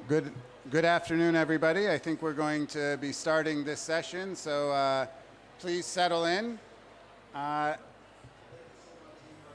Good afternoon, everybody. I think we're going to be starting this session, so please settle in.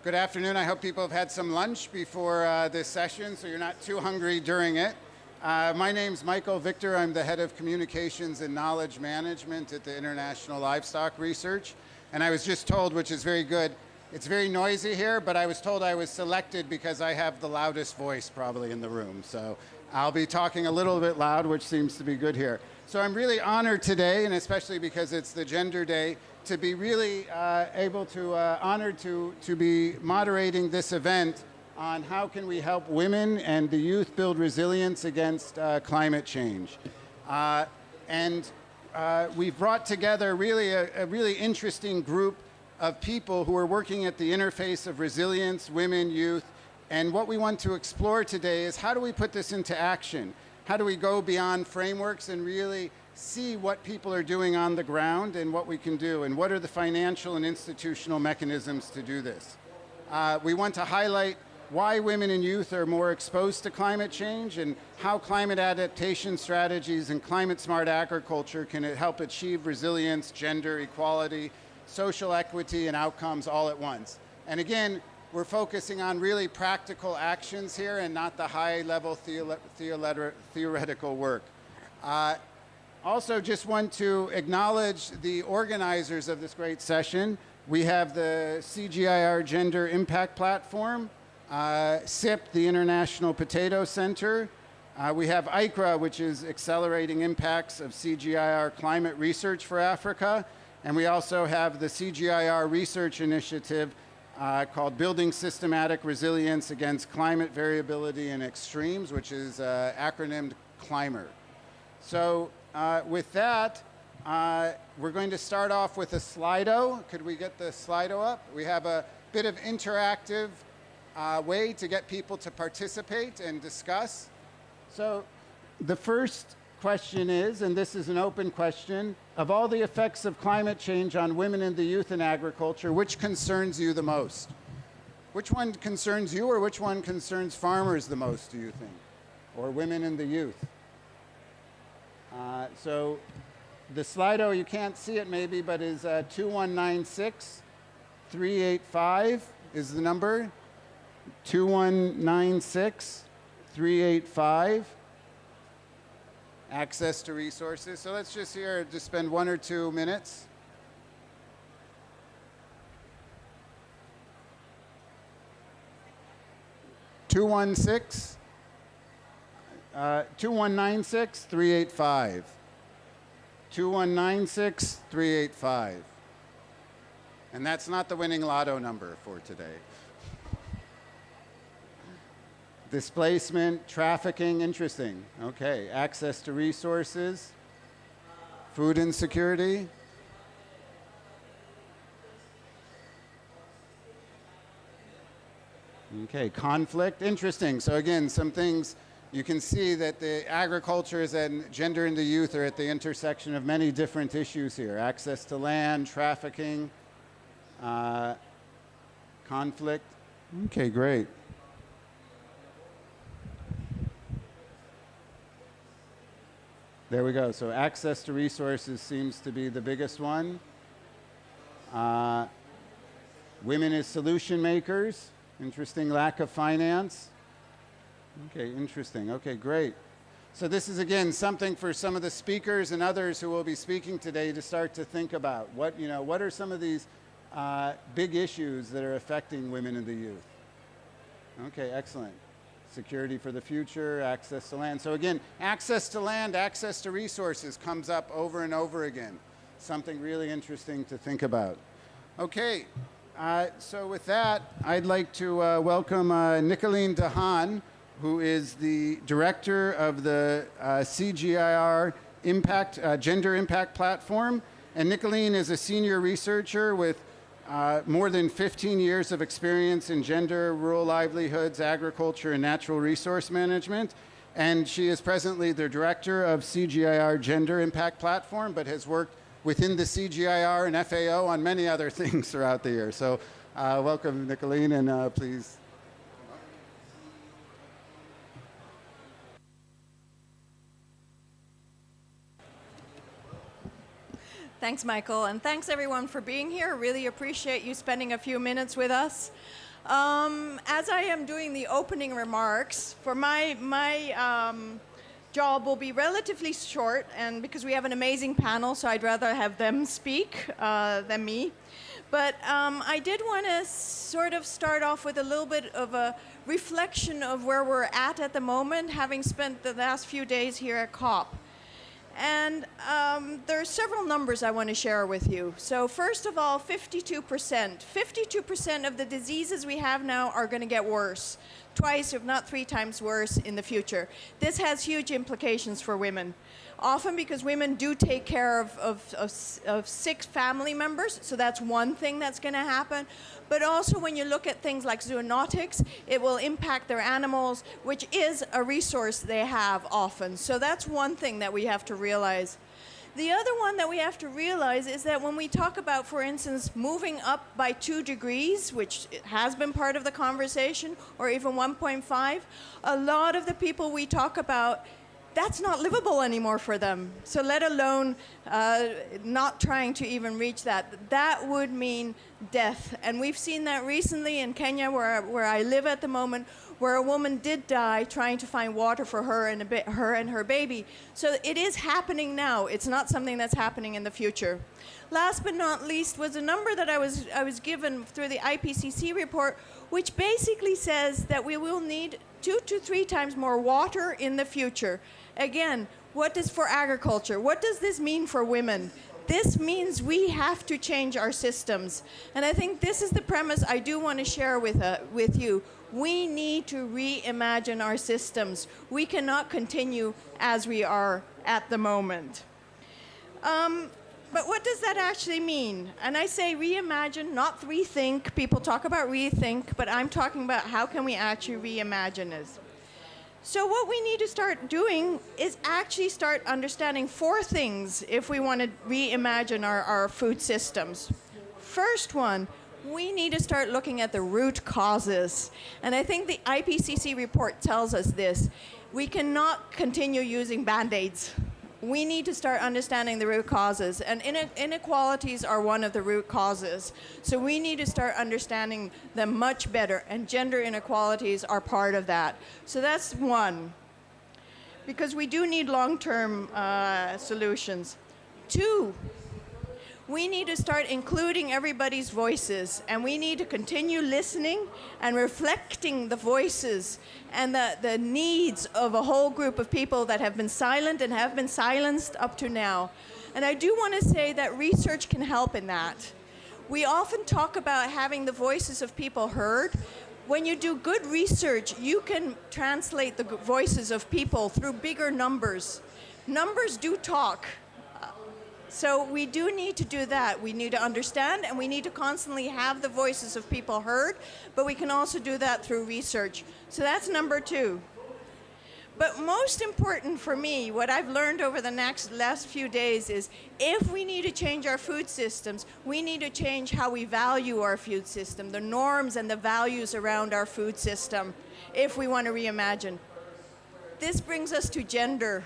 Good afternoon. I hope people have had some lunch before this session, so you're not too hungry during it. My name's Michael Victor. I'm the head of communications and knowledge management at the International Livestock Research. And I was just told, which is very good, it's very noisy here, but I was told I was selected because I have the loudest voice probably in the room. So I'll be talking a little bit loud, which seems to be good here. So I'm really honored today, and especially because it's the Gender Day, to be really honored to be moderating this event on how can we help women and the youth build resilience against climate change. We've brought together really a really interesting group of people who are working at the interface of resilience, women, youth, and what we want to explore today is how do we put this into action? How do we go beyond frameworks and really see what people are doing on the ground and what we can do, and what are the financial and institutional mechanisms to do this? We want to highlight why women and youth are more exposed to climate change and how climate adaptation strategies and climate-smart agriculture can help achieve resilience, gender equality, social equity, and outcomes all at once. And again, we're focusing on really practical actions here and not the high-level theoretical work. Also, just want to acknowledge the organizers of this great session. We have the CGIAR Gender Impact Platform, SIP, the International Potato Center. We have ICRA, which is Accelerating Impacts of CGIAR Climate Research for Africa. And we also have the CGIAR Research Initiative called Building Systematic Resilience Against Climate Variability and Extremes, which is acronymed CLIMER. So with that, we're going to start off with a Slido. Could we get the Slido up? We have a bit of interactive way to get people to participate and discuss. So the first question is, and this is an open question, of all the effects of climate change on women and the youth in agriculture, which concerns you the most? Which one concerns you, or which one concerns farmers the most, do you think? Or women and the youth? So the Slido, you can't see it maybe, but is 2196-385 is the number. 2196-385. Access to resources. So let's just spend 1 or 2 minutes. (216) 2196-385. 2196-385. And that's not the winning lotto number for today. Displacement, trafficking, interesting. Okay, access to resources, food insecurity. Okay, conflict, interesting. So again, some things you can see that the agricultures and gender and the youth are at the intersection of many different issues here. Access to land, trafficking, conflict. Okay, great. There we go. So access to resources seems to be the biggest one. Women as solution makers. Interesting. Lack of finance. Okay, interesting. Okay, great. So this is, again, something for some of the speakers and others who will be speaking today to start to think about. What are some of these big issues that are affecting women and the youth? Okay, excellent. Security for the future, access to land. So again, access to land, access to resources comes up over and over again. Something really interesting to think about. Okay, so with that, I'd like to welcome Nicolene DeHaan, who is the director of the CGIAR Gender Impact Platform. And Nicolene is a senior researcher with more than 15 years of experience in gender, rural livelihoods, agriculture, and natural resource management. And she is presently the director of CGIAR Gender Impact Platform, but has worked within the CGIAR and FAO on many other things throughout the year. So welcome, Nicolene, and please. Thanks, Michael, and thanks everyone for being here. Really appreciate you spending a few minutes with us. As I am doing the opening remarks, for my job will be relatively short, and because we have an amazing panel, so I'd rather have them speak than me. But I did want to sort of start off with a little bit of a reflection of where we're at the moment, having spent the last few days here at COP. And there are several numbers I want to share with you. So first of all, 52%. 52% of the diseases we have now are going to get worse. Twice, if not 3 times worse in the future. This has huge implications for women. Often because women do take care of sick family members, so that's one thing that's going to happen. But also when you look at things like zoonotics, it will impact their animals, which is a resource they have often. So that's one thing that we have to realize. The other one that we have to realize is that when we talk about, for instance, moving up by 2 degrees, which has been part of the conversation, or even 1.5, a lot of the people we talk about, that's not livable anymore for them. So let alone not trying to even reach that. That would mean death. And we've seen that recently in Kenya, where I live at the moment, where a woman did die trying to find water for her and her baby. So it is happening now. It's not something that's happening in the future. Last but not least was a number that I was given through the IPCC report, which basically says that we will need 2 to 3 times more water in the future. Again, what does for agriculture? What does this mean for women? This means we have to change our systems. And I think this is the premise I do want to share with you. We need to reimagine our systems. We cannot continue as we are at the moment. But what does that actually mean? And I say reimagine, not rethink. People talk about rethink, but I'm talking about how can we actually reimagine this. So what we need to start doing is actually start understanding 4 things if we want to reimagine our food systems. First one, we need to start looking at the root causes. And I think the IPCC report tells us this. We cannot continue using Band-Aids. We need to start understanding the root causes, and inequalities are one of the root causes. So we need to start understanding them much better, and gender inequalities are part of that. So that's one, because we do need long-term solutions. 2, we need to start including everybody's voices, and we need to continue listening and reflecting the voices and the needs of a whole group of people that have been silent and have been silenced up to now. And I do want to say that research can help in that. We often talk about having the voices of people heard. When you do good research, you can translate the voices of people through bigger numbers. Numbers do talk. So we do need to do that. We need to understand, and we need to constantly have the voices of people heard, but we can also do that through research. So that's number 2. But most important for me, what I've learned over the last few days is if we need to change our food systems, we need to change how we value our food system, the norms and the values around our food system, if we want to reimagine. This brings us to gender,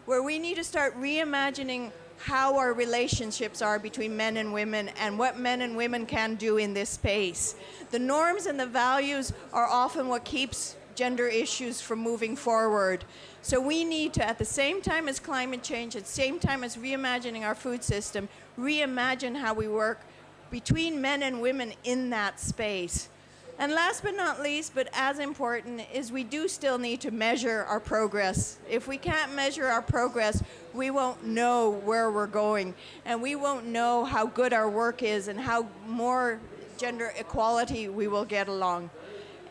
where we need to start reimagining how our relationships are between men and women and what men and women can do in this space. The norms and the values are often what keeps gender issues from moving forward. So we need to, at the same time as climate change, at the same time as reimagining our food system, reimagine how we work between men and women in that space. And last but not least, but as important, is we do still need to measure our progress. If we can't measure our progress, we won't know where we're going, and we won't know how good our work is and how more gender equality we will get along.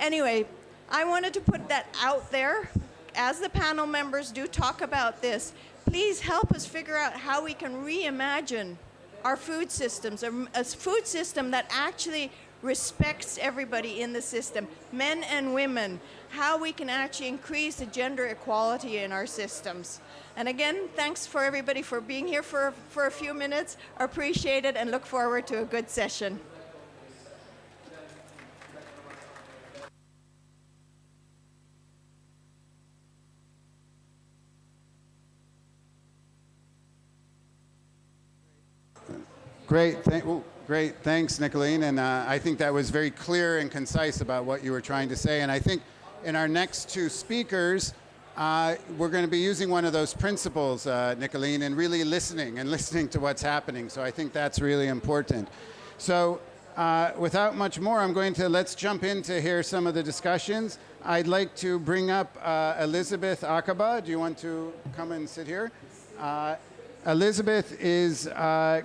Anyway, I wanted to put that out there. As the panel members do talk about this, please help us figure out how we can reimagine our food systems, a food system that actually respects everybody in the system, men and women, how we can actually increase the gender equality in our systems. And again, thanks for everybody for being here for a few minutes. Appreciate it and look forward to a good session. Great. Thanks, Nicolene. And I think that was very clear and concise about what you were trying to say. And I think in our next two speakers, we're going to be using one of those principles, Nicolene, and really listening to what's happening. So I think that's really important. So without much more, let's jump in to hear some of the discussions. I'd like to bring up Elizabeth Akaba. Do you want to come and sit here? Elizabeth is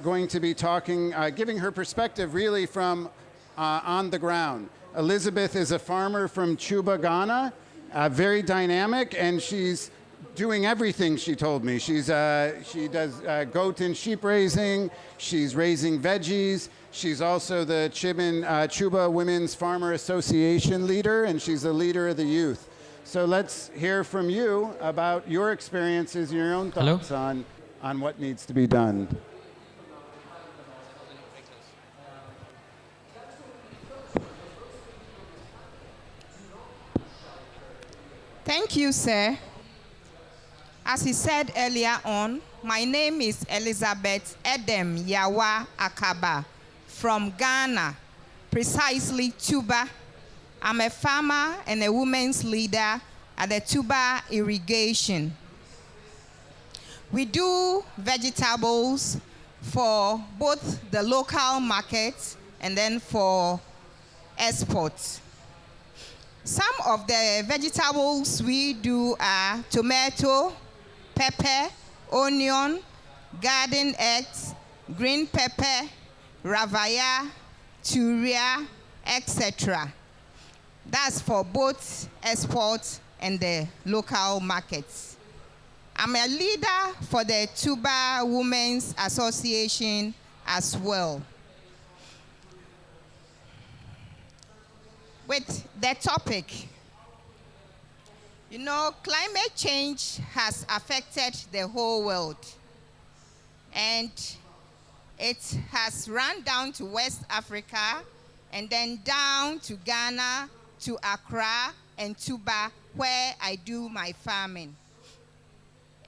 going to be talking, giving her perspective really from on the ground. Elizabeth is a farmer from Chuba, Ghana, very dynamic, and she's doing everything, she told me. She does goat and sheep raising, she's raising veggies, she's also the Chuba Women's Farmer Association leader, and she's a leader of the youth. So let's hear from you about your experiences, your own thoughts on what needs to be done. Thank you, sir. As he said earlier on, my name is Elizabeth Edem Yawa Akaba from Ghana, precisely Tuba. I'm a farmer and a women's leader at the Tuba Irrigation. We do vegetables for both the local market and then for export. Some of the vegetables we do are tomato, pepper, onion, garden eggs, green pepper, ravaya, turia, etc. That's for both export and the local markets. I'm a leader for the Tuba Women's Association as well. With the topic, you know, climate change has affected the whole world. And it has run down to West Africa and then down to Ghana, to Accra and Tuba, where I do my farming.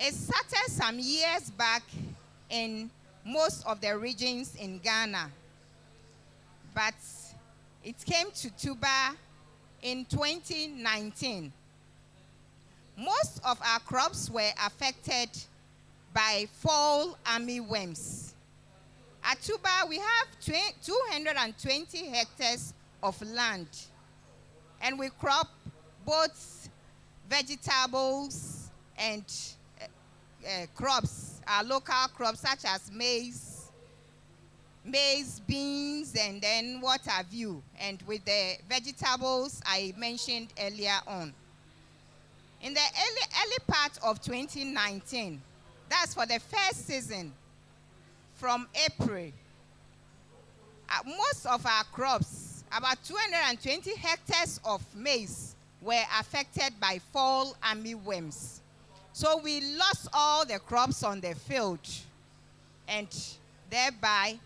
It started some years back in most of the regions in Ghana, but it came to Tuba in 2019. Most of our crops were affected by fall armyworms. At Tuba, we have 220 hectares of land, and we crop both vegetables and crops, our local crops such as maize, beans, and then what have you, and with the vegetables I mentioned earlier on. In the early part of 2019, that's for the first season, from April, most of our crops, about 220 hectares of maize, were affected by fall armyworms. So we lost all the crops on the field, and thereby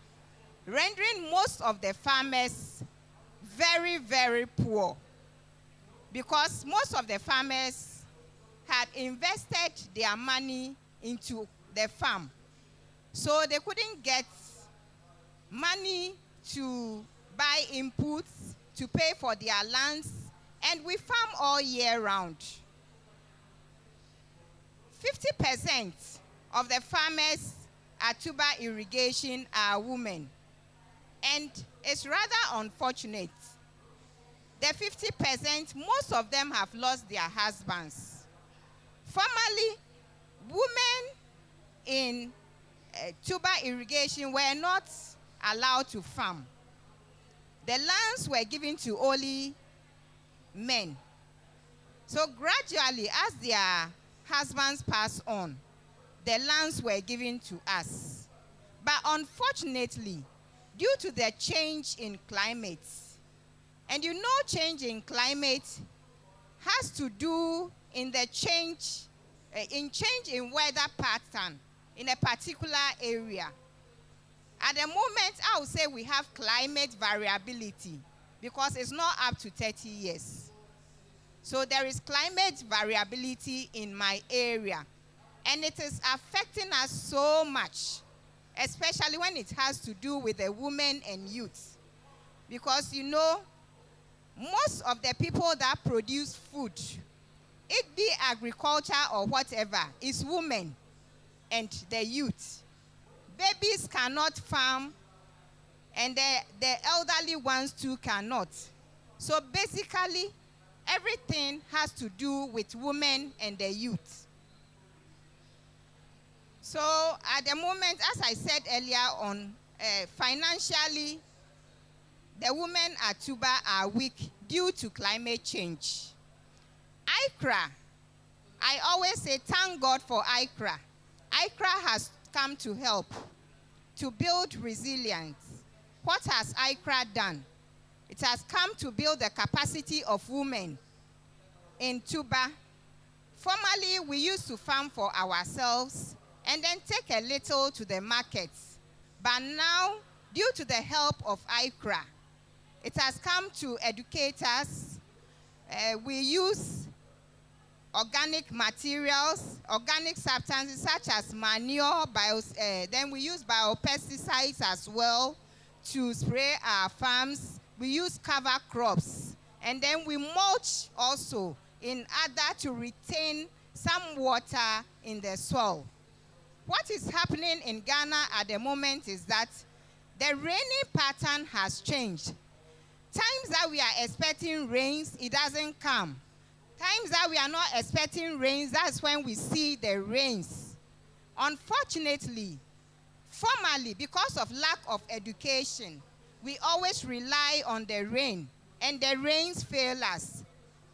rendering most of the farmers very, very poor, because most of the farmers had invested their money into the farm. So they couldn't get money to buy inputs, to pay for their lands, and we farm all year round. 50% of the farmers at Tuba Irrigation are women. And it's rather unfortunate. The 50%, most of them have lost their husbands. Formerly, women in Tuba Irrigation were not allowed to farm. The lands were given to only men. So gradually, as their husbands passed on, the lands were given to us. But unfortunately, due to the change in climate, and you know change in climate has to do in the change in weather pattern in a particular area. At the moment, I would say we have climate variability because it's not up to 30 years. So there is climate variability in my area, and it is affecting us so much. especially when it has to do with the women and youth. Because you know, most of the people that produce food, it be agriculture or whatever, is women and the youth. Babies cannot farm, and the elderly ones too cannot. So basically, everything has to do with women and the youth. So at the moment, as I said earlier on, financially, the women at Tuba are weak due to climate change. ICRA, I always say thank God for ICRA. ICRA has come to help to build resilience. What has ICRA done? It has come to build the capacity of women in Tuba. Formerly, we used to farm for ourselves and then take a little to the markets. But now, due to the help of ICRA, it has come to educate us. We use organic materials, organic substances such as manure, then we use biopesticides as well to spray our farms. We use cover crops, and then we mulch also in order to retain some water in the soil. What is happening in Ghana at the moment is that the rainy pattern has changed. Times that we are expecting rains, it doesn't come. Times that we are not expecting rains, that's when we see the rains. Unfortunately, formerly, because of lack of education, we always rely on the rain, and the rains fail us.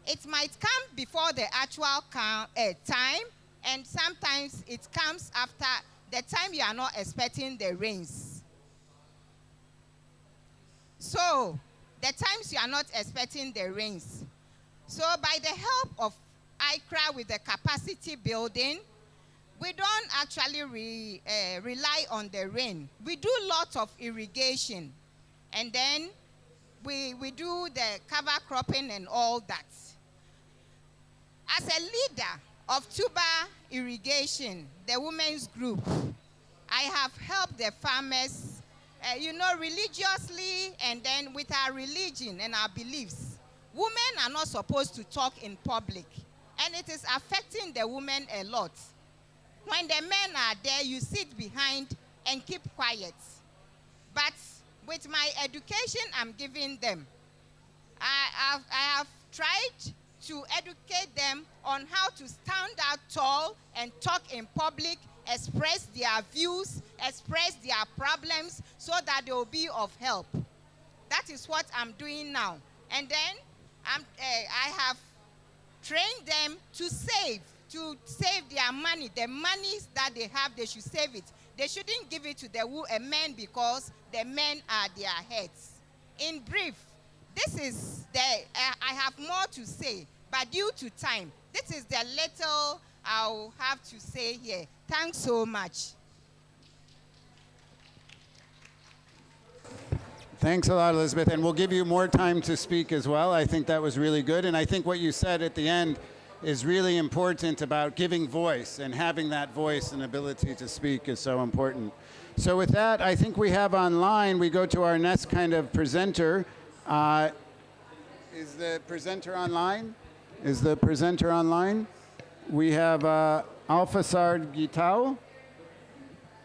It might come before the actual time, and sometimes it comes after the time you are not expecting the rains. So, the times you are not expecting the rains. So by the help of ICRA with the capacity building, we don't actually rely on the rain. We do lots of irrigation, and then we do the cover cropping and all that. As a leader of Tuba Irrigation, the women's group, I have helped the farmers, religiously, and then with our religion and our beliefs. Women are not supposed to talk in public, and it is affecting the women a lot. When the men are there, you sit behind and keep quiet. But with my education I'm giving them, I have tried to educate them on how to stand out tall and talk in public, express their views, express their problems, so that they will be of help. That is what I'm doing now. And then I have trained them to save their money. The monies that they have, they should save it. They shouldn't give it to the men because the men are their heads. In brief, this is I have more to say, but due to time, this is the little I'll have to say here. Thanks so much. Thanks a lot, Elizabeth, and we'll give you more time to speak as well. I think that was really good, and I think what you said at the end is really important about giving voice, and having that voice and ability to speak is so important. So with that, I think we have online, we go to our next kind of presenter. Is the presenter online? We have Alfasard Gitao.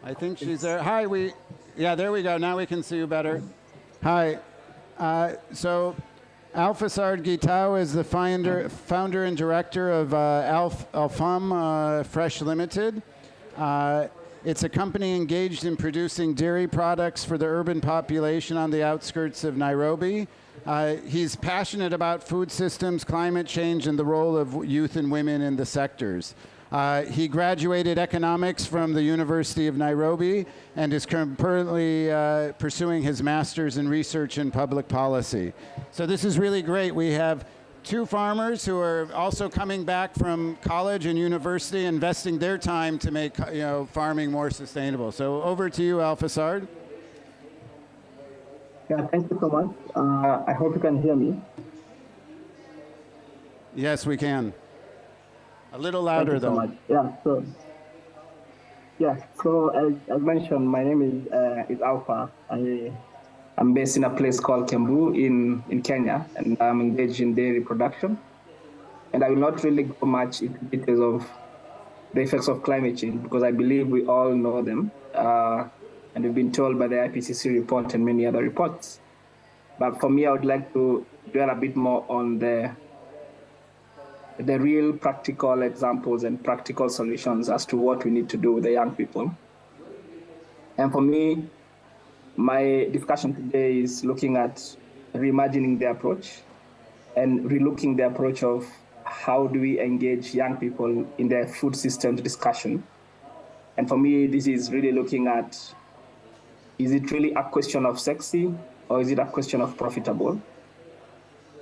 I think she's there. Hi, yeah, there we go. Now we can see you better. Hi. So Alfasard Gitao is the founder and director of Alfam Fresh Limited. It's a company engaged in producing dairy products for the urban population on the outskirts of Nairobi. He's passionate about food systems, climate change, and the role of youth and women in the sectors. He graduated economics from the University of Nairobi and is currently pursuing his master's in research and public policy. So this is really great. We have two farmers who are also coming back from college and university, investing their time to make farming more sustainable. So over to you, Alfasard. Yeah, thank you so much. I hope you can hear me. Yes, we can. A little louder, though. Thank you so much. Yeah, so Yeah, so as mentioned, my name is Alpha. I'm based in a place called Kembu in Kenya, and I'm engaged in dairy production. And I will not really go much into details of the effects of climate change because I believe we all know them. And we've been told by the IPCC report and many other reports. But for me, I would like to dwell a bit more on the real practical examples and practical solutions as to what we need to do with the young people. And for me, my discussion today is looking at reimagining the approach and relooking the approach of how do we engage young people in the food systems discussion. And for me, this is really looking at, is it really a question of sexy or is it a question of profitable?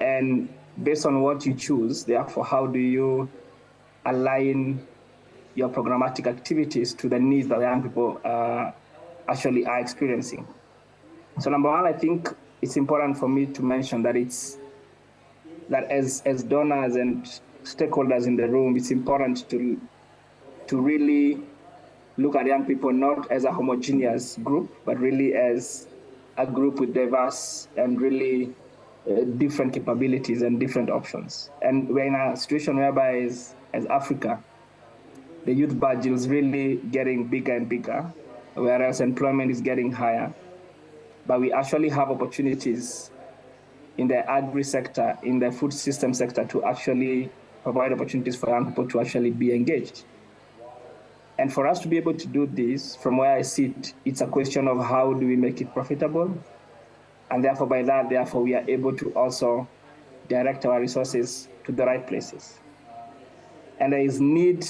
And based on what you choose, therefore, how do you align your programmatic activities to the needs that young people actually are experiencing? So number one, I think it's important for me to mention that as donors and stakeholders in the room, it's important to really look at young people not as a homogeneous group, but really as a group with diverse and really different capabilities and different options. And we're in a situation whereby as Africa, the youth budget is really getting bigger and bigger, whereas employment is getting higher. But we actually have opportunities in the agri sector, in the food system sector, to actually provide opportunities for young people to actually be engaged. And for us to be able to do this, from where I sit, it's a question of how do we make it profitable? And therefore, by that, we are able to also direct our resources to the right places. And there is need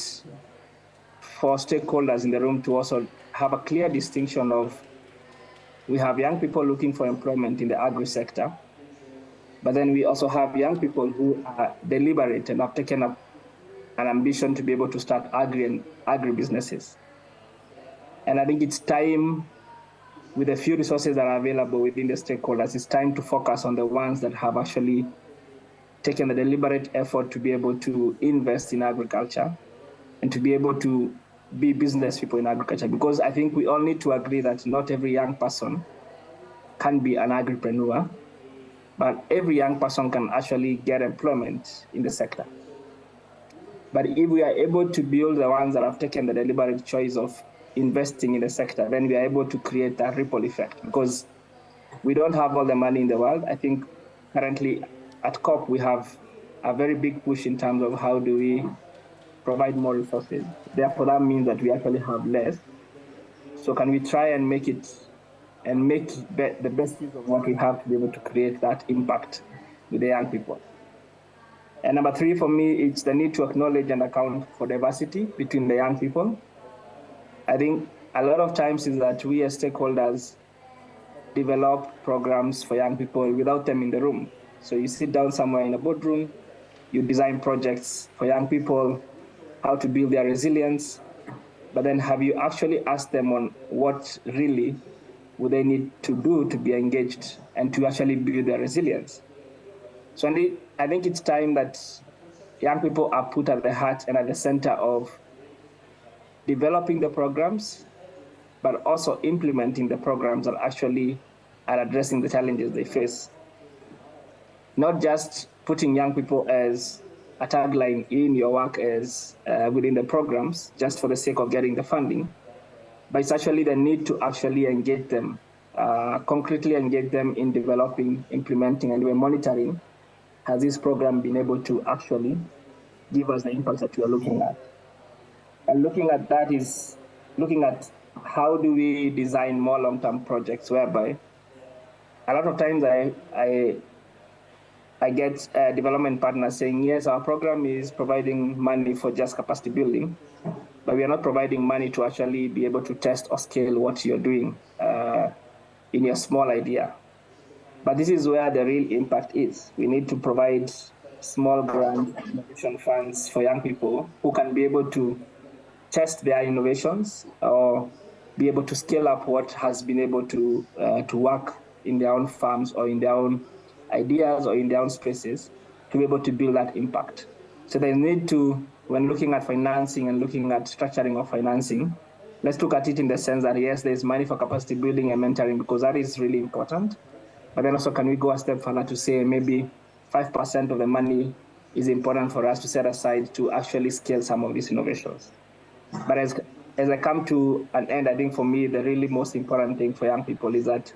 for stakeholders in the room to also have a clear distinction of, we have young people looking for employment in the agri sector, but then we also have young people who are deliberate and have taken up an ambition to be able to start agri businesses. And I think it's time, with the few resources that are available within the stakeholders, it's time to focus on the ones that have actually taken the deliberate effort to be able to invest in agriculture and to be able to be business people in agriculture. Because I think we all need to agree that not every young person can be an agripreneur, but every young person can actually get employment in the sector. But if we are able to build the ones that have taken the deliberate choice of investing in the sector, then we are able to create that ripple effect, because we don't have all the money in the world. I think currently at COP, we have a very big push in terms of how do we provide more resources. Therefore, that means that we actually have less. So can we try and make it and make the best use of what we have to be able to create that impact with the young people? And number three, for me, it's the need to acknowledge and account for diversity between the young people. I think a lot of times is that we as stakeholders develop programs for young people without them in the room. So you sit down somewhere in a boardroom, you design projects for young people, how to build their resilience, but then have you actually asked them on what really would they need to do to be engaged and to actually build their resilience? So I think it's time that young people are put at the heart and at the center of developing the programs, but also implementing the programs that actually are addressing the challenges they face. Not just putting young people as a tagline in your work as within the programs, just for the sake of getting the funding, but it's actually the need to actually engage them, concretely engage them in developing, implementing, and we're monitoring. Has this program been able to actually give us the impact that we are looking at? And looking at that is looking at how do we design more long-term projects, whereby a lot of times I get development partners saying, yes, our program is providing money for just capacity building, but we are not providing money to actually be able to test or scale what you're doing in your small idea. But this is where the real impact is. We need to provide small grant innovation funds for young people who can be able to test their innovations or be able to scale up what has been able to work in their own farms or in their own ideas or in their own spaces to be able to build that impact. So they need to, when looking at financing and looking at structuring of financing, let's look at it in the sense that, yes, there's money for capacity building and mentoring because that is really important. But then also, can we go a step further to say maybe 5% of the money is important for us to set aside to actually scale some of these innovations? But as I come to an end, I think for me, the really most important thing for young people is that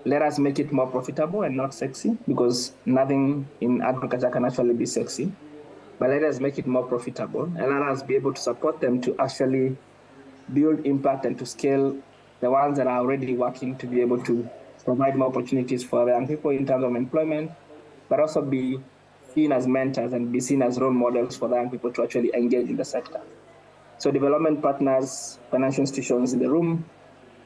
let us make it more profitable and not sexy, because nothing in agriculture can actually be sexy. But let us make it more profitable and let us be able to support them to actually build impact and to scale the ones that are already working to be able to provide more opportunities for young people in terms of employment, but also be seen as mentors and be seen as role models for the young people to actually engage in the sector. So development partners, financial institutions in the room,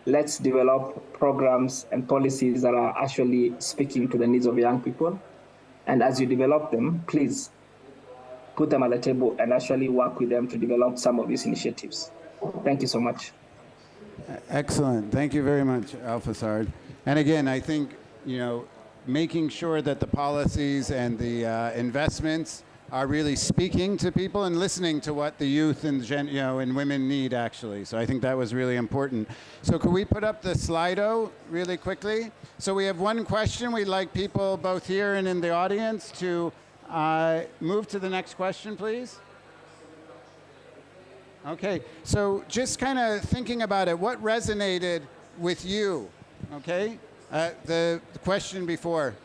let's develop programs and policies that are actually speaking to the needs of young people. And as you develop them, please put them at the table and actually work with them to develop some of these initiatives. Thank you so much. Excellent. Thank you very much, Alfasard. And again, I think, making sure that the policies and the investments are really speaking to people and listening to what the youth and and women need, actually. So I think that was really important. So could we put up the Slido really quickly? So we have one question. We'd like people both here and in the audience to move to the next question, please. Okay, so just kind of thinking about it, what resonated with you? Okay, the question before.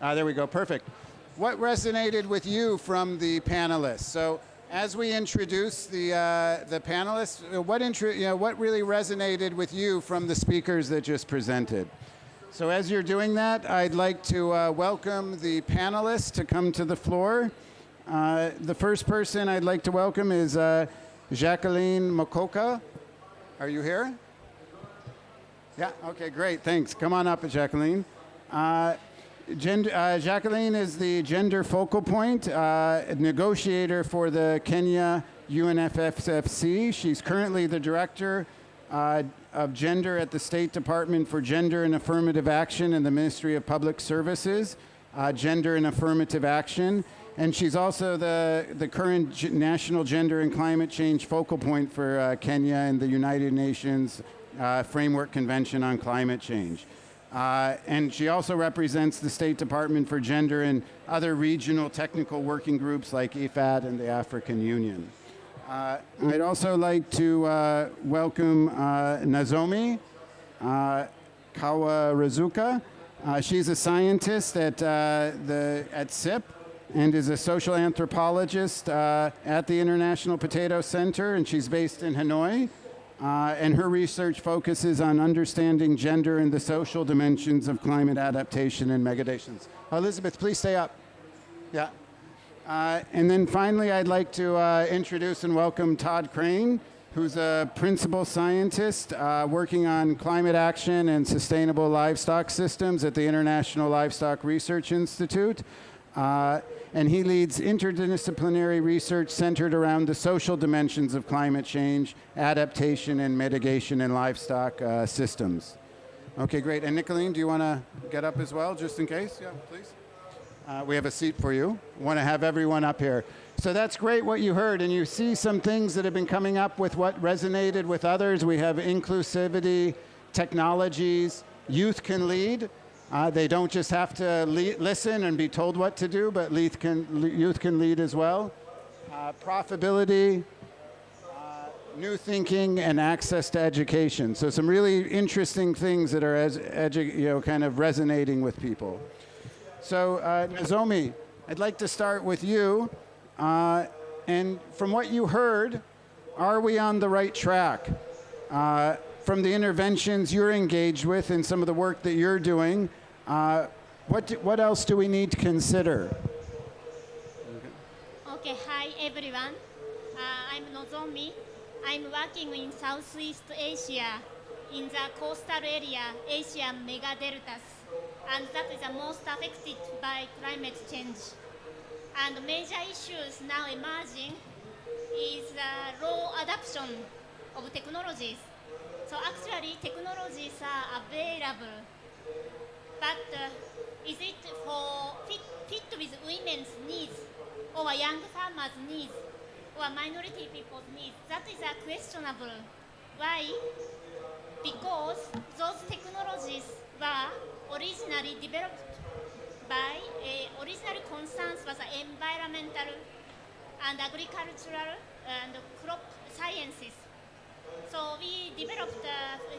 There we go, perfect. What resonated with you from the panelists? So as we introduce the panelists, what really resonated with you from the speakers that just presented? So as you're doing that, I'd like to welcome the panelists to come to the floor. The first person I'd like to welcome is Jacqueline Mokoka. Are you here? Yeah, okay, great, thanks. Come on up, Jacqueline. Jacqueline is the gender focal point, negotiator for the Kenya UNFFCC. She's currently the director of gender at the State Department for Gender and Affirmative Action in the Ministry of Public Services, Gender and Affirmative Action. And she's also the current National Gender and Climate Change focal point for Kenya and the United Nations Framework Convention on Climate Change. And she also represents the State Department for Gender and other regional technical working groups like IFAD and the African Union. I'd also like to welcome Nozomi Kawarazuka. She's a scientist at SIP and is a social anthropologist at the International Potato Center, and she's based in Hanoi. And her research focuses on understanding gender and the social dimensions of climate adaptation and megadations. Elizabeth, please stay up. Yeah. And then finally, I'd like to introduce and welcome Todd Crane, who's a principal scientist working on climate action and sustainable livestock systems at the International Livestock Research Institute. And he leads interdisciplinary research centered around the social dimensions of climate change, adaptation, and mitigation in livestock systems. Okay, great. And Nicolene, do you want to get up as well, just in case? Yeah, please. We have a seat for you. Want to have everyone up here. So that's great what you heard, and you see some things that have been coming up with what resonated with others. We have inclusivity, technologies, youth can lead. They don't just have to listen and be told what to do, but youth can lead as well. Profitability, new thinking, and access to education. So some really interesting things that are kind of resonating with people. So Nozomi, I'd like to start with you. And from what you heard, are we on the right track? From the interventions you're engaged with and some of the work that you're doing, what else do we need to consider? Okay, hi everyone. I'm Nozomi. I'm working in Southeast Asia, in the coastal area, Asian megadeltas, and that is the most affected by climate change. And major issues now emerging is low adoption of technologies. So actually, technologies are available, but is it fit with women's needs, or young farmers' needs, or minority people's needs? That is a questionable Why? Because those technologies were originally developed by original concerns was environmental and agricultural and crop sciences. So we developed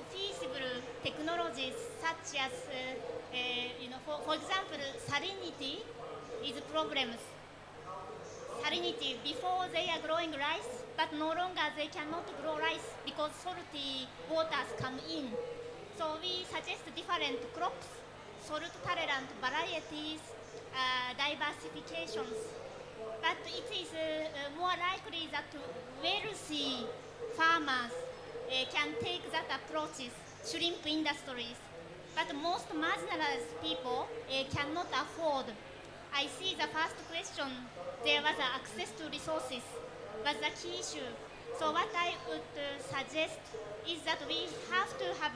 feasible technologies such as, for example, salinity is problems. Salinity, before they are growing rice, but no longer they cannot grow rice because salty waters come in. So we suggest different crops, salt-tolerant varieties, diversifications. But it is more likely that wealthy farmers can take that approaches, shrimp industries. But most marginalized people cannot afford. I see the first question, there was access to resources, was the key issue. So what I would suggest is that we have to have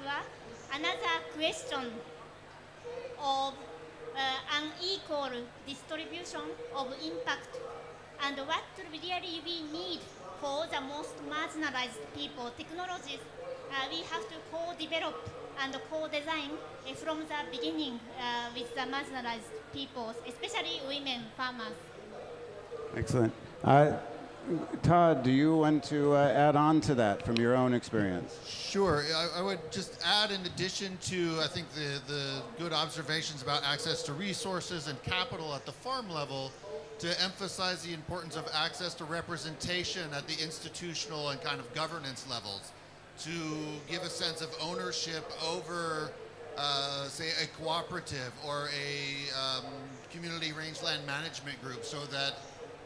another question of unequal distribution of impact and what really we need for the most marginalized people. Technologies we have to co-develop and co-design from the beginning with the marginalized people, especially women farmers. Excellent. Todd, do you want to add on to that from your own experience? Sure. I would just add, in addition to, I think, the good observations about access to resources and capital at the farm level, to emphasize the importance of access to representation at the institutional and kind of governance levels, to give a sense of ownership over, say, a cooperative or a community rangeland management group, so that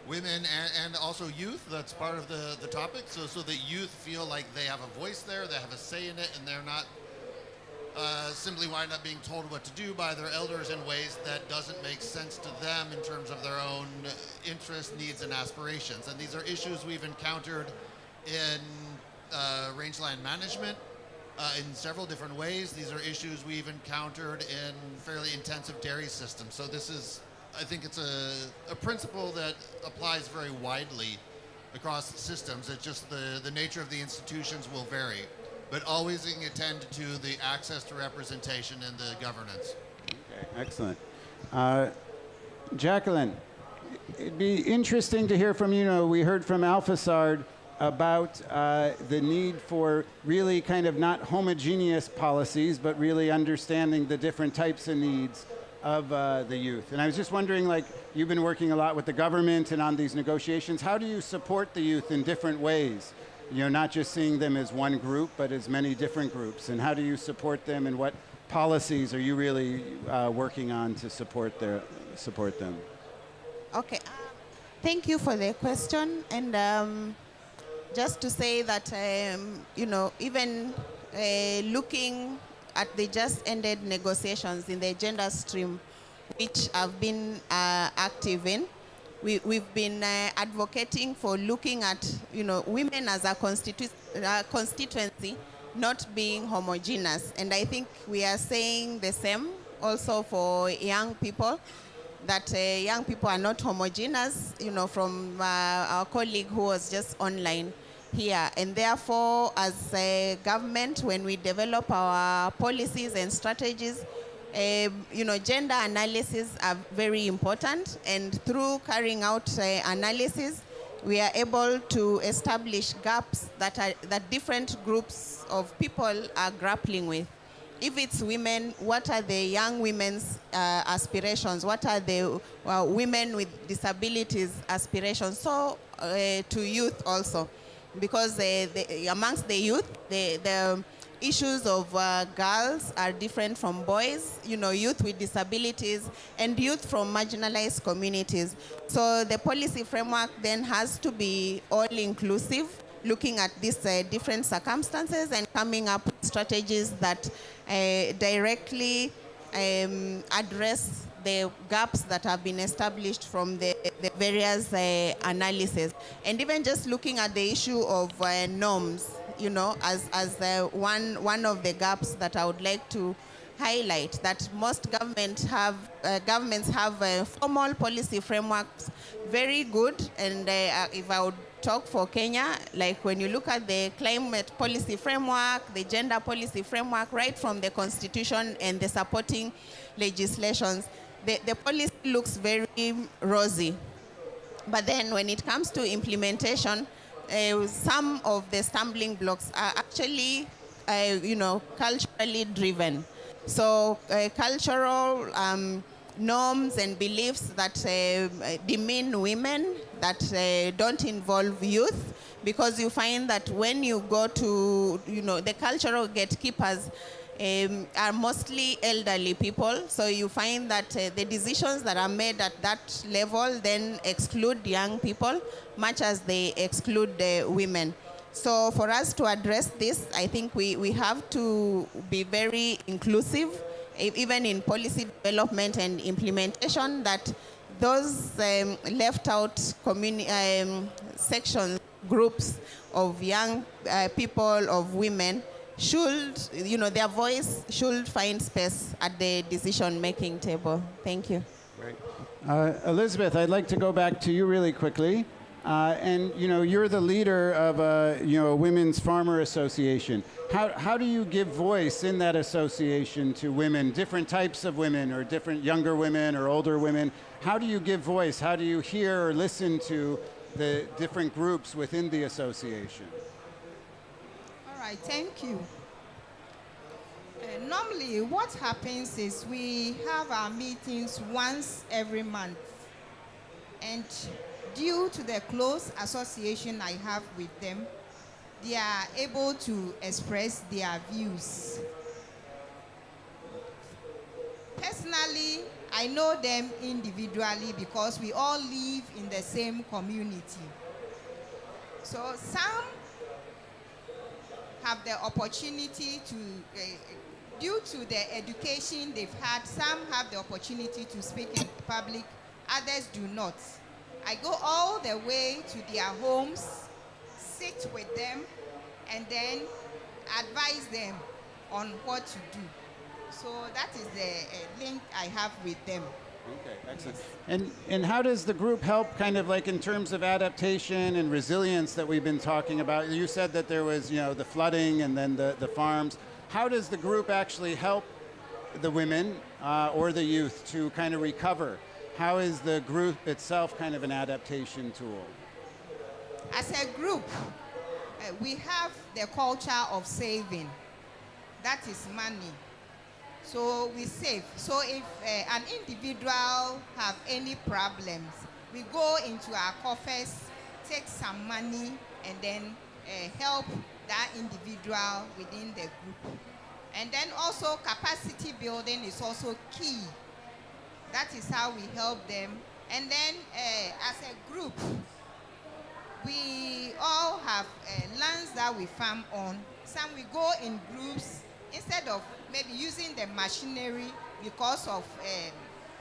women and also youth, that's part of the topic, so that youth feel like they have a voice there, they have a say in it, and they're not simply wind up being told what to do by their elders in ways that doesn't make sense to them in terms of their own interests, needs, and aspirations. And these are issues we've encountered in rangeland management in several different ways. These are issues we've encountered in fairly intensive dairy systems. So this is, I think it's a principle that applies very widely across systems. It's just the nature of the institutions will vary, but always attend to the access to representation and the governance. Okay, excellent. Jacqueline, it'd be interesting to hear from you. We heard from Alphasard about the need for really kind of not homogeneous policies, but really understanding the different types of needs of the youth. And I was just wondering, like, you've been working a lot with the government and on these negotiations. How do you support the youth in different ways? Not just seeing them as one group, but as many different groups. And how do you support them, and what policies are you really working on to support them? Okay, thank you for the question. And just to say that, even looking at the just ended negotiations in the gender stream, which I've been active in, we've been advocating for looking at, women as a constituency not being homogeneous. And I think we are saying the same also for young people, that young people are not homogeneous, from our colleague who was just online here. And therefore, as a government, when we develop our policies and strategies, gender analysis are very important, and through carrying out analysis, we are able to establish gaps that different groups of people are grappling with. If it's women, what are the young women's aspirations? What are the women with disabilities aspirations? So to youth also, because amongst the youth, the issues of girls are different from boys, youth with disabilities and youth from marginalized communities. So the policy framework then has to be all-inclusive, looking at these different circumstances and coming up with strategies that directly address the gaps that have been established from the various analyses. And even just looking at the issue of norms, as one of the gaps that I would like to highlight, that most governments have formal policy frameworks, very good. And if I would talk for Kenya. Like when you look at the climate policy framework, the gender policy framework, right from the constitution and the supporting legislations, the policy looks very rosy. But then when it comes to implementation, some of the stumbling blocks are actually, culturally driven. So cultural norms and beliefs that demean women, that don't involve youth, because you find that when you go to, the cultural gatekeepers are mostly elderly people. So you find that the decisions that are made at that level then exclude young people, much as they exclude the women. So for us to address this, I think we have to be very inclusive, even in policy development and implementation, that those left out sections, groups of young people, of women, should, their voice should find space at the decision-making table. Thank you. Great. Elizabeth, I'd like to go back to you really quickly. And you're the leader of a women's farmer association. How do you give voice in that association to women, different types of women, or different younger women or older women? How do you give voice? How do you hear or listen to the different groups within the association? All right, thank you. Normally, what happens is we have our meetings once every month. And due to the close association I have with them, they are able to express their views. Personally, I know them individually because we all live in the same community. So some have the opportunity to, due to the education they've had, some have the opportunity to speak in public, others do not. I go all the way to their homes, sit with them, and then advise them on what to do. So that is the link I have with them. Okay, excellent. And how does the group help, kind of like in terms of adaptation and resilience that we've been talking about? You said that there was, the flooding and then the farms. How does the group actually help the women or the youth to kind of recover? How is the group itself kind of an adaptation tool? As a group, we have the culture of saving. That is money. So we save. So if an individual have any problems, we go into our coffers, take some money, and then help that individual within the group. And then also capacity building is also key. That is how we help them. And then as a group, we all have lands that we farm on. Some we go in groups instead of maybe using the machinery because of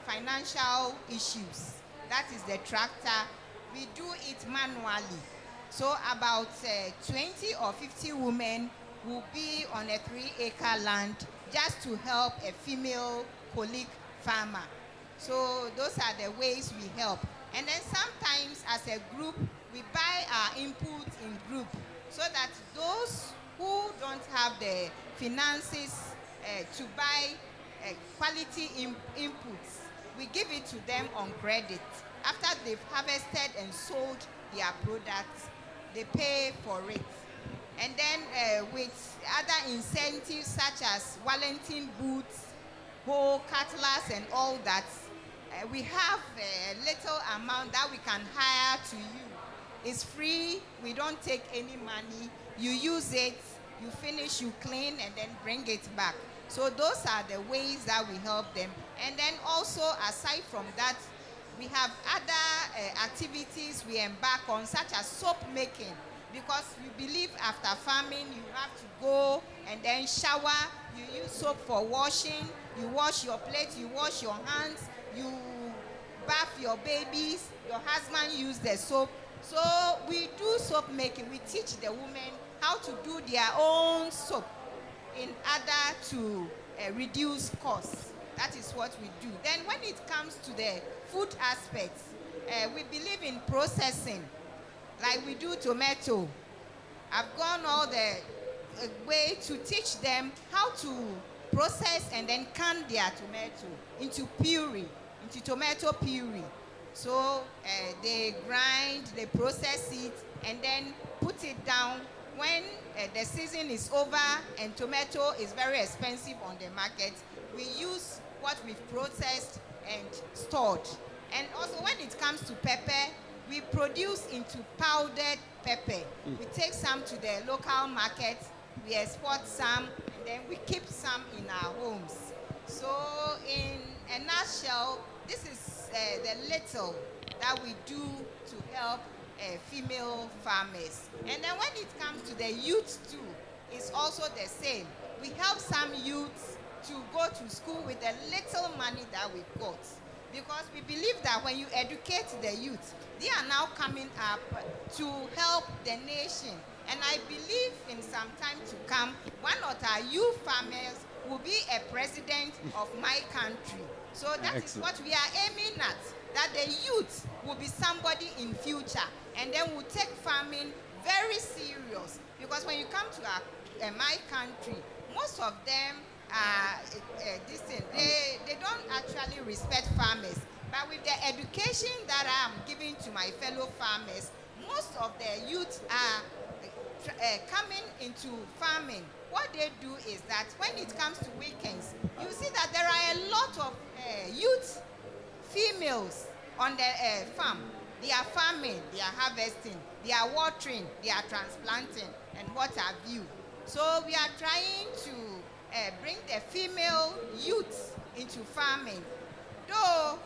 financial issues. That is the tractor. We do it manually. So about 20 or 50 women will be on a 3-acre land just to help a female colleague farmer. So those are the ways we help. And then sometimes as a group, we buy our input in group so that those who don't have the finances to buy quality inputs, we give it to them on credit. After they've harvested and sold their products, they pay for it. And then with other incentives such as Wellington boots, whole cutlass and all that, we have a little amount that we can hire to you. It's free, we don't take any money. You use it, you finish, you clean, and then bring it back. So those are the ways that we help them. And then also, aside from that, we have other activities we embark on, such as soap making. Because we believe after farming, you have to go and then shower. You use soap for washing. You wash your plate, you wash your hands, you bath your babies, your husband use the soap. So we do soap making. We teach the women how to do their own soap in order to reduce costs. That is what we do. Then when it comes to the food aspects, we believe in processing. like we do tomato. I've gone all the way to teach them how to process and then can their tomato into puree, into tomato puree. So they grind, they process it, and then put it down. When the season is over and tomato is very expensive on the market, we use what we've processed and stored. And also when it comes to pepper, we produce into powdered pepper. We take some to the local market, we export some, and then we keep some in our homes. So in a nutshell, this is the little that we do to help female farmers. And then when it comes to the youth too, it's also the same. We help some youths to go to school with the little money that we've got. Because we believe that when you educate the youth, they are now coming up to help the nation. And I believe in some time to come, one of our youth farmers will be a president of my country. So that is what we are aiming at, that the youth will be somebody in future. And then we'll take farming very serious. Because when you come to my country, most of them they don't actually respect farmers. But with the education that I'm giving to my fellow farmers, most of the youth are coming into farming. What they do is that when it comes to weekends, you see that there are a lot of youth females on the farm. They are farming, they are harvesting, they are watering, they are transplanting, and what have you. So we are trying to bring the female youth into farming. Though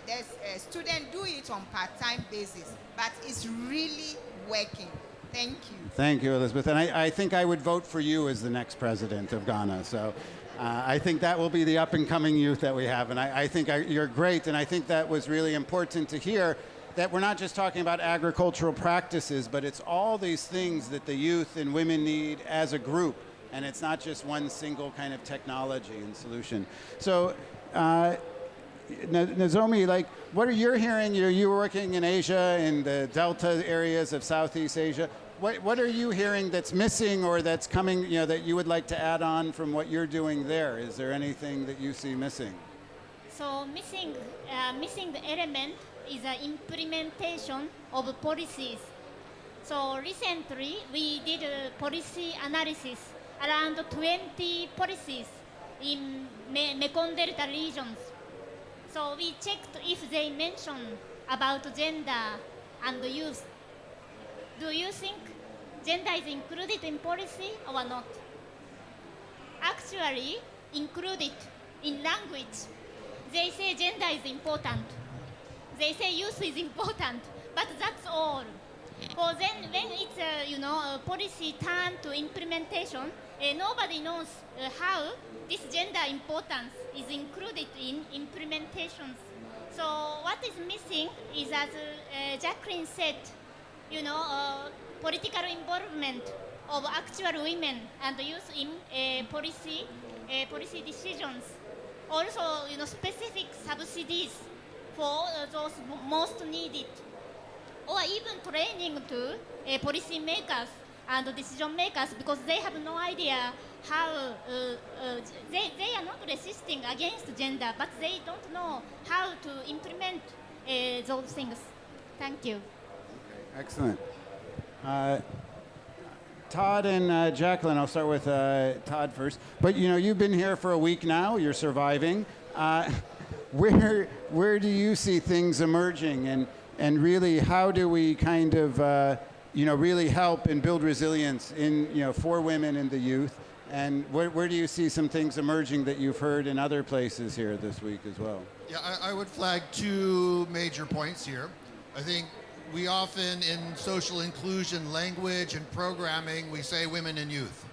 there's students do it on part-time basis, but it's really working. Thank you. Thank you, Elizabeth. And I think I would vote for you as the next president of Ghana. So I think that will be the up-and-coming youth that we have. And I think you're great. And I think that was really important to hear, that we're not just talking about agricultural practices, but it's all these things that the youth and women need as a group. And it's not just one single kind of technology and solution. So, Nozomi, like, what are you hearing? You were working in Asia, in the delta areas of Southeast Asia. What are you hearing that's missing or that's coming, that you would like to add on from what you're doing there? Is there anything that you see missing? So missing the element is the implementation of policies. So recently we did a policy analysis around 20 policies in Mekong Delta regions. So we checked if they mention about gender and youth. Do you think gender is included in policy or not? Actually, included in language. They say gender is important. They say youth is important, but that's all. For then, when it's a policy turn to implementation, nobody knows how this gender importance is included in implementations. So what is missing is, as Jacqueline said, political involvement of actual women and youth in policy decisions. Also, specific subsidies for those most needed, or even training to policy makers and decision makers, because they have no idea how they are not resisting against gender, but they don't know how to implement those things. Thank you. Okay, excellent. Todd and Jacqueline, I'll start with Todd first. But you've been here for a week now. You're surviving. Where do you see things emerging, and really how do we kind of really help and build resilience in for women and the youth? And where do you see some things emerging that you've heard in other places here this week as well? Yeah, I would flag two major points here. I think we often, in social inclusion language and programming, we say women and youth.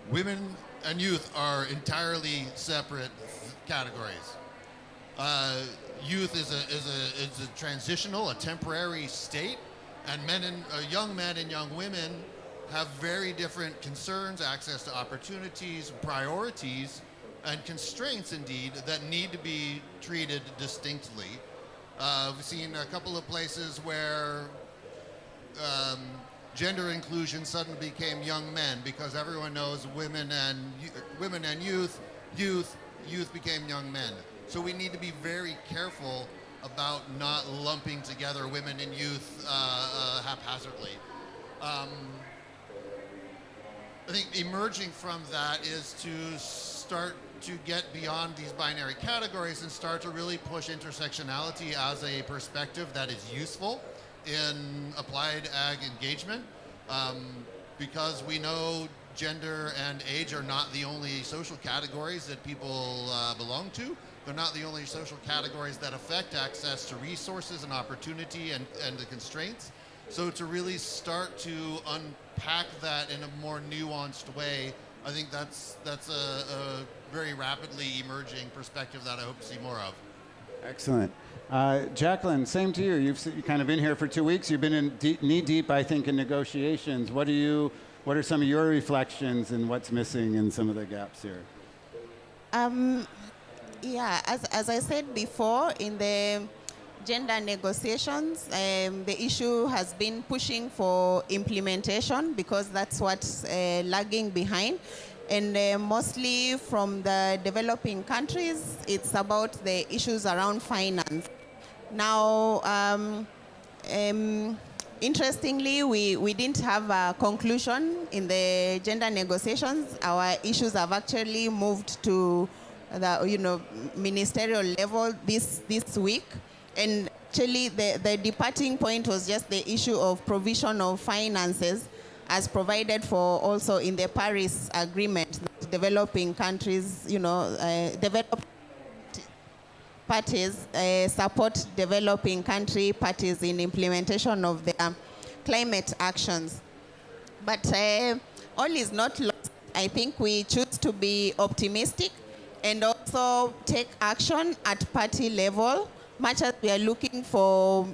Women and youth are entirely separate categories. Youth is a transitional, a temporary state, and young men and young women have very different concerns, access to opportunities, priorities, and constraints, indeed, that need to be treated distinctly. We've seen a couple of places where gender inclusion suddenly became young men, because everyone knows women and youth became young men. So we need to be very careful about not lumping together women and youth haphazardly. I think emerging from that is to start to get beyond these binary categories and start to really push intersectionality as a perspective that is useful in applied ag engagement, because we know gender and age are not the only social categories that people belong to. They're not the only social categories that affect access to resources and opportunity and the constraints. So to really start to unpack that in a more nuanced way, I think that's a very rapidly emerging perspective that I hope to see more of. Excellent. Jacqueline, same to you. You've kind of been here for 2 weeks. You've been in knee deep, I think, in negotiations. What are some of your reflections and what's missing in some of the gaps here? Yeah, as I said before, in the gender negotiations, the issue has been pushing for implementation, because that's what's lagging behind. And mostly from the developing countries, it's about the issues around finance. Now, interestingly, we didn't have a conclusion in the gender negotiations. Our issues have actually moved to the ministerial level this week. And actually, the departing point was just the issue of provision of finances, as provided for also in the Paris Agreement. Developing countries, developed parties support developing country parties in implementation of their climate actions. But all is not lost. I think we choose to be optimistic and also take action at party level, much as we are looking for,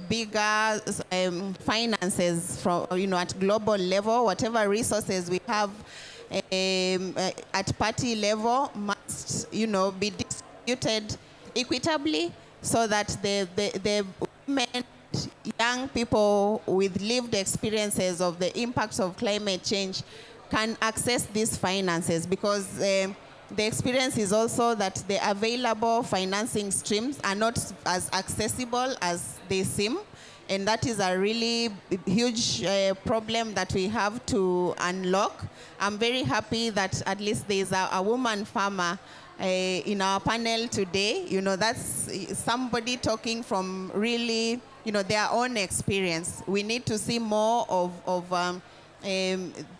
bigger finances from, at global level. Whatever resources we have at party level must, be distributed equitably, so that the women, young people with lived experiences of the impacts of climate change can access these finances, because the experience is also that the available financing streams are not as accessible as they seem. And that is a really huge problem that we have to unlock. I'm very happy that at least there's a woman farmer in our panel today. That's somebody talking from really, their own experience. We need to see more of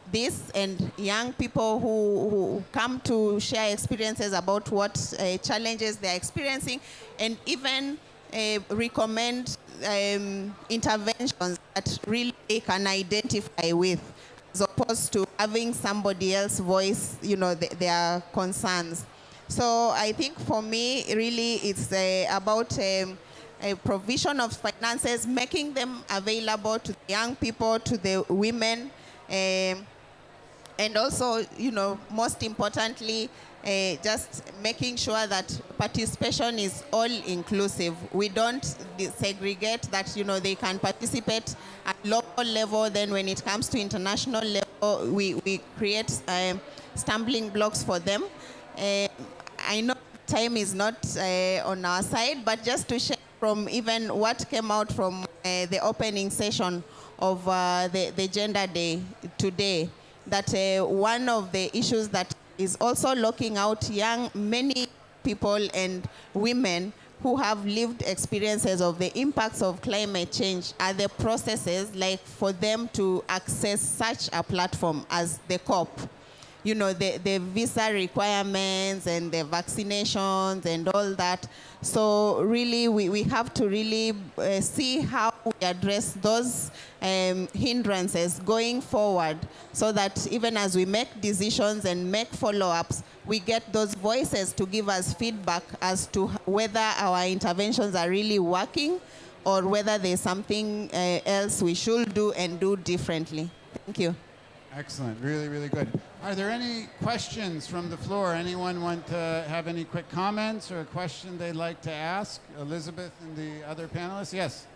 this, and young people who come to share experiences about what challenges they're experiencing, and even recommend interventions that really they can identify with, as opposed to having somebody else voice, their concerns. So I think for me, really, it's about a provision of finances, making them available to the young people, to the women, and also, most importantly, just making sure that participation is all inclusive. We don't segregate that, they can participate at local level. Then when it comes to international level, we create stumbling blocks for them. I know time is not on our side, but just to share from even what came out from the opening session of the Gender Day today, that one of the issues that is also looking out many people and women who have lived experiences of the impacts of climate change are the processes, like for them to access such a platform as the COP. The visa requirements and the vaccinations and all that. So really, we have to really see how we address those hindrances going forward, so that even as we make decisions and make follow-ups, we get those voices to give us feedback as to whether our interventions are really working, or whether there's something else we should do and do differently. Thank you. Excellent. Really, really good. Are there any questions from the floor? Anyone want to have any quick comments or a question they'd like to ask Elizabeth and the other panelists? Yes.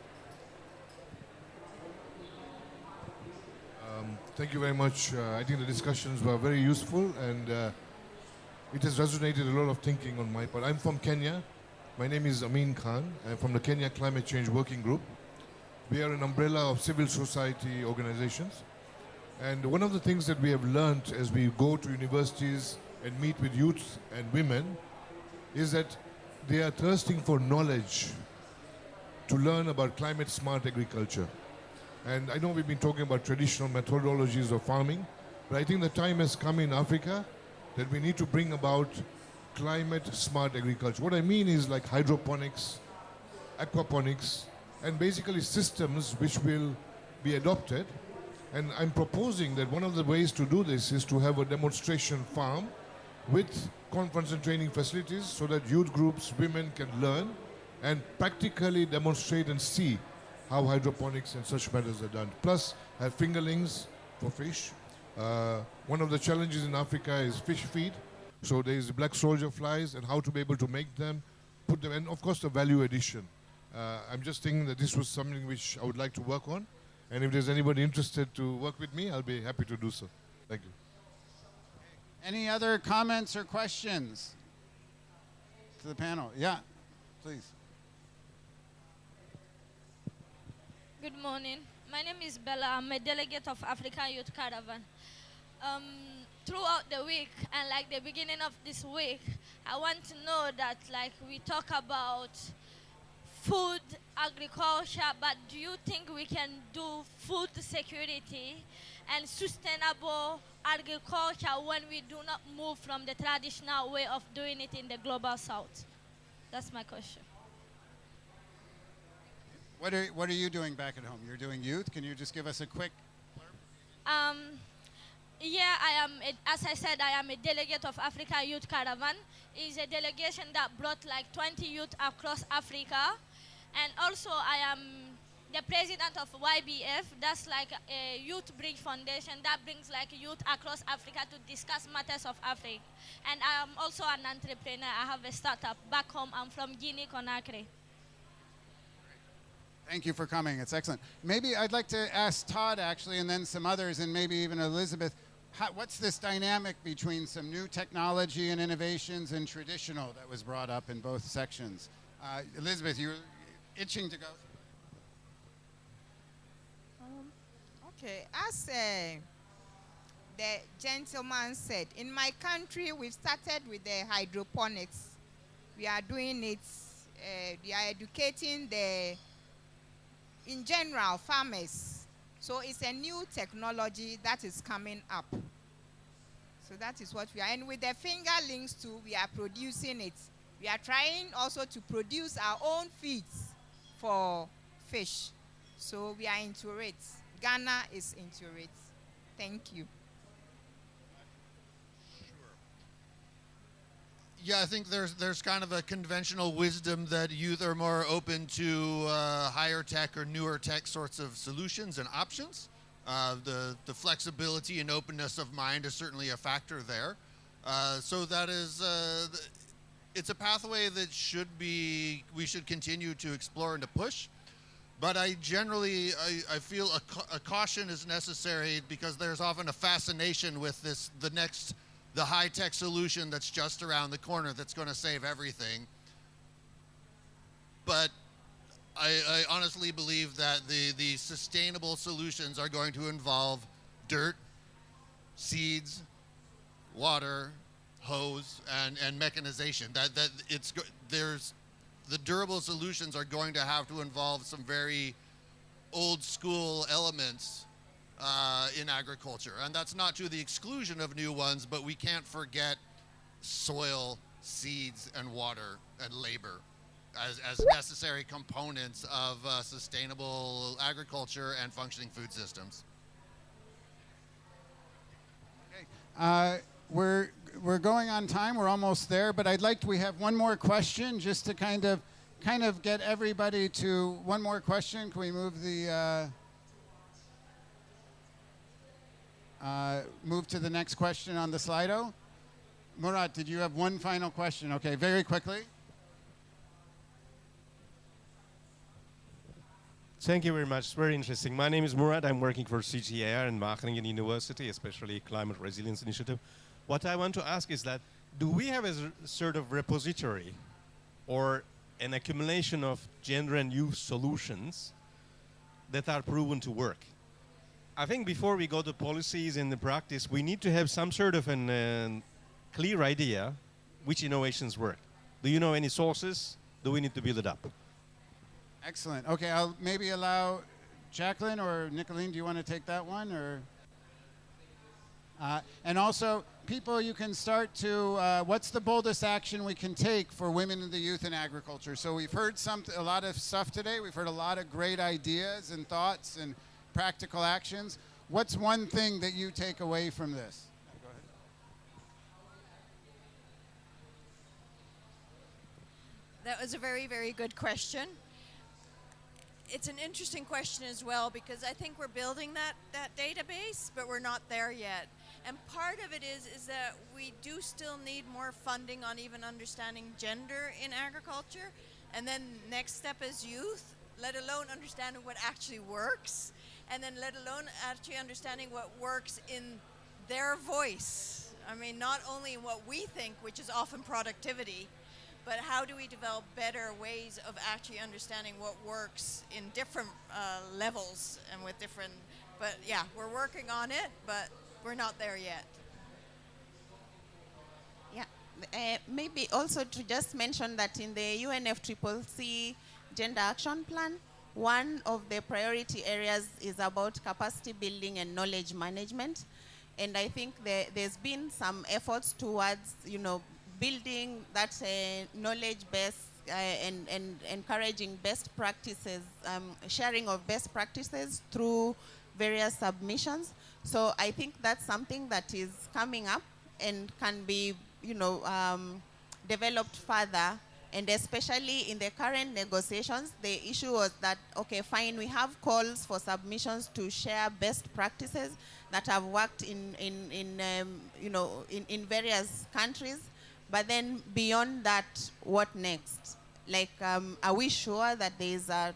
Thank you very much. I think the discussions were very useful, and it has resonated a lot of thinking on my part. I'm from Kenya. My name is Amin Khan. I'm from the Kenya Climate Change Working Group. We are an umbrella of civil society organizations. And one of the things that we have learned as we go to universities and meet with youth and women is that they are thirsting for knowledge to learn about climate smart agriculture. And I know we've been talking about traditional methodologies of farming, but I think the time has come in Africa that we need to bring about climate smart agriculture. What I mean is like hydroponics, aquaponics, and basically systems which will be adopted. And I'm proposing that one of the ways to do this is to have a demonstration farm with conference and training facilities so that youth groups, women can learn and practically demonstrate and see how hydroponics and such matters are done. Plus, have fingerlings for fish. One of the challenges in Africa is fish feed. So there is black soldier flies and how to be able to make them, put them, and of course the value addition. I'm just thinking that this was something which I would like to work on. And if there's anybody interested to work with me, I'll be happy to do so. Thank you. Any other comments or questions to the panel? Yeah, please. Good morning. My name is Bella. I'm a delegate of African Youth Caravan. Throughout the week and like the beginning of this week, I want to know that like we talk about food, agriculture, but do you think we can do food security and sustainable agriculture when we do not move from the traditional way of doing it in the global south? That's my question. What are you doing back at home? You're doing youth? Can you just give us a quick Yeah, I am, as I said, I am a delegate of Africa Youth Caravan. It's a delegation that brought like 20 youth across Africa. And also I am the president of YBF. That's like a youth bridge foundation that brings like youth across Africa to discuss matters of Africa. And I am also an entrepreneur. I have a startup back home. I'm from Guinea, Conakry. Thank you for coming. It's excellent. Maybe I'd like to ask Todd, actually, and then some others, and maybe even Elizabeth, what's this dynamic between some new technology and innovations and traditional that was brought up in both sections? Elizabeth, you're itching to go. Okay, as the gentleman said, in my country, we've started with the hydroponics. We are doing it, we are educating in general, farmers. So it's a new technology that is coming up. So that is what we are. And with the fingerlings too, we are producing it. We are trying also to produce our own feeds for fish. So we are into it. Ghana is into it. Thank you. Yeah, I think there's kind of a conventional wisdom that youth are more open to higher tech or newer tech sorts of solutions and options. The flexibility and openness of mind is certainly a factor there. So that is, it's a pathway that we should continue to explore and to push. But I generally, I feel a caution is necessary because there's often a fascination with the high-tech solution that's just around the corner that's going to save everything. But I honestly believe that the sustainable solutions are going to involve dirt, seeds, water, hose, and mechanization. The durable solutions are going to have to involve some very old school elements in agriculture. And that's not to the exclusion of new ones, but we can't forget soil, seeds, and water, and labor as necessary components of sustainable agriculture and functioning food systems. Okay. We're going on time. We're almost there, but we have one more question just to kind of get everybody to one more question. Can we move move to the next question on the Slido? Murat, did you have one final question? Okay, very quickly. Thank you very much. It's very interesting. My name is Murad. I'm working for CGIAR and Wageningen University, especially Climate Resilience Initiative. What I want to ask is that, do we have a sort of repository or an accumulation of gender and youth solutions that are proven to work? I think before we go to policies and the practice, we need to have some sort of an clear idea which innovations work. Do you know any sources? Do we need to build it up? Excellent. Okay, I'll maybe allow Jacqueline or Nicolene, do you want to take that one? Or and also, people, you can start to, what's the boldest action we can take for women and the youth in agriculture? So we've heard a lot of stuff today. We've heard a lot of great ideas and thoughts and practical actions. What's one thing that you take away from this? Go ahead. That was a very, very good question. It's an interesting question as well, because I think we're building that database, but we're not there yet. And part of it is that we do still need more funding on even understanding gender in agriculture. And then next step is youth, let alone understanding what actually works, and then let alone actually understanding what works in their voice. I mean, not only in what we think, which is often productivity, but how do we develop better ways of actually understanding what works in different levels and with different, but yeah, we're working on it, but we're not there yet. Yeah, maybe also to just mention that in the UNFCCC Gender Action Plan, one of the priority areas is about capacity building and knowledge management. And I think there's been some efforts towards, building that knowledge base and encouraging best practices, sharing of best practices through various submissions. So I think that's something that is coming up and can be, developed further. And especially in the current negotiations, the issue was that, okay, fine, we have calls for submissions to share best practices that have worked in various countries. But then beyond that, what next? Like, are we sure that there is a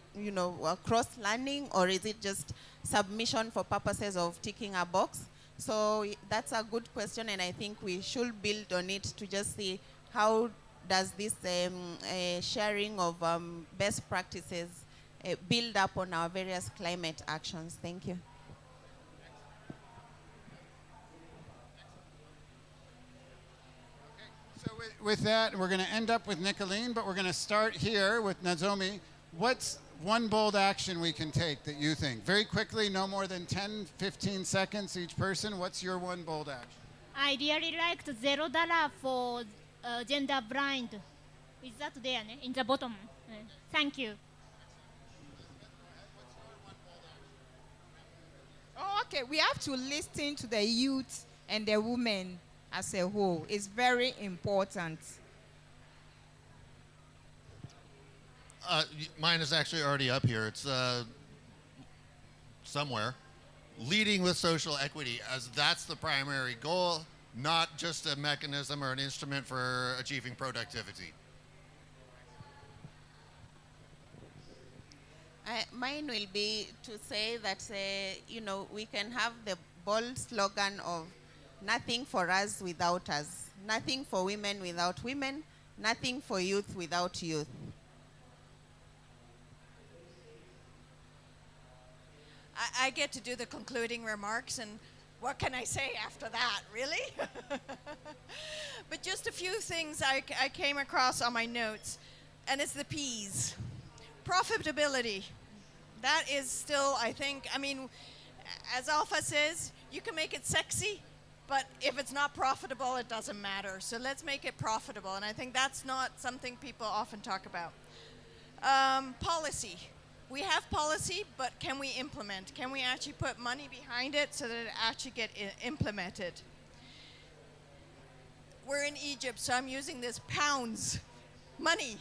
cross-learning, or is it just submission for purposes of ticking a box? So that's a good question, and I think we should build on it to just see how does this sharing of best practices build up on our various climate actions. Thank you. So with that, we're going to end up with Nicolene, but we're going to start here with Nozomi. What's one bold action we can take that you think? Very quickly, no more than 10, 15 seconds each person. What's your one bold action? I really liked $0 for gender blind. Is that there in the bottom? Thank you. Oh, okay, we have to listen to the youth and the women as a whole. It's very important. Mine is actually already up here. It's somewhere. Leading with social equity, as that's the primary goal, not just a mechanism or an instrument for achieving productivity. Mine will be to say that, we can have the bold slogan of nothing for us without us, nothing for women without women, nothing for youth without youth. I get to do the concluding remarks, and what can I say after that, really? But just a few things I came across on my notes, and it's the P's. Profitability. That is still, I think, as Alpha says, you can make it sexy, but if it's not profitable, it doesn't matter. So let's make it profitable, and I think that's not something people often talk about. Policy. We have policy, but can we implement? Can we actually put money behind it so that it actually get implemented? We're in Egypt, so I'm using this pounds, money.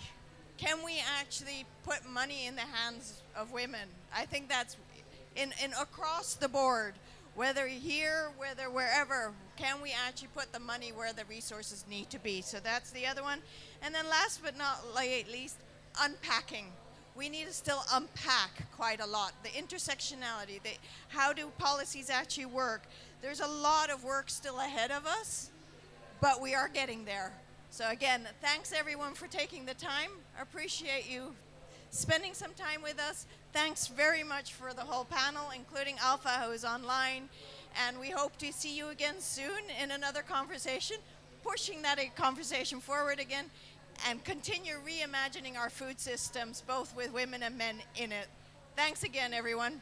Can we actually put money in the hands of women? I think that's in across the board, whether here, whether wherever, can we actually put the money where the resources need to be? So that's the other one. And then last but not least, unpacking. we need to still unpack quite a lot. The intersectionality, how do policies actually work? There's a lot of work still ahead of us, but we are getting there. So again, thanks everyone for taking the time. I appreciate you spending some time with us. Thanks very much for the whole panel, including Alpha, who is online. And we hope to see you again soon in another conversation, pushing that conversation forward again, and continue reimagining our food systems, both with women and men in it. Thanks again, everyone.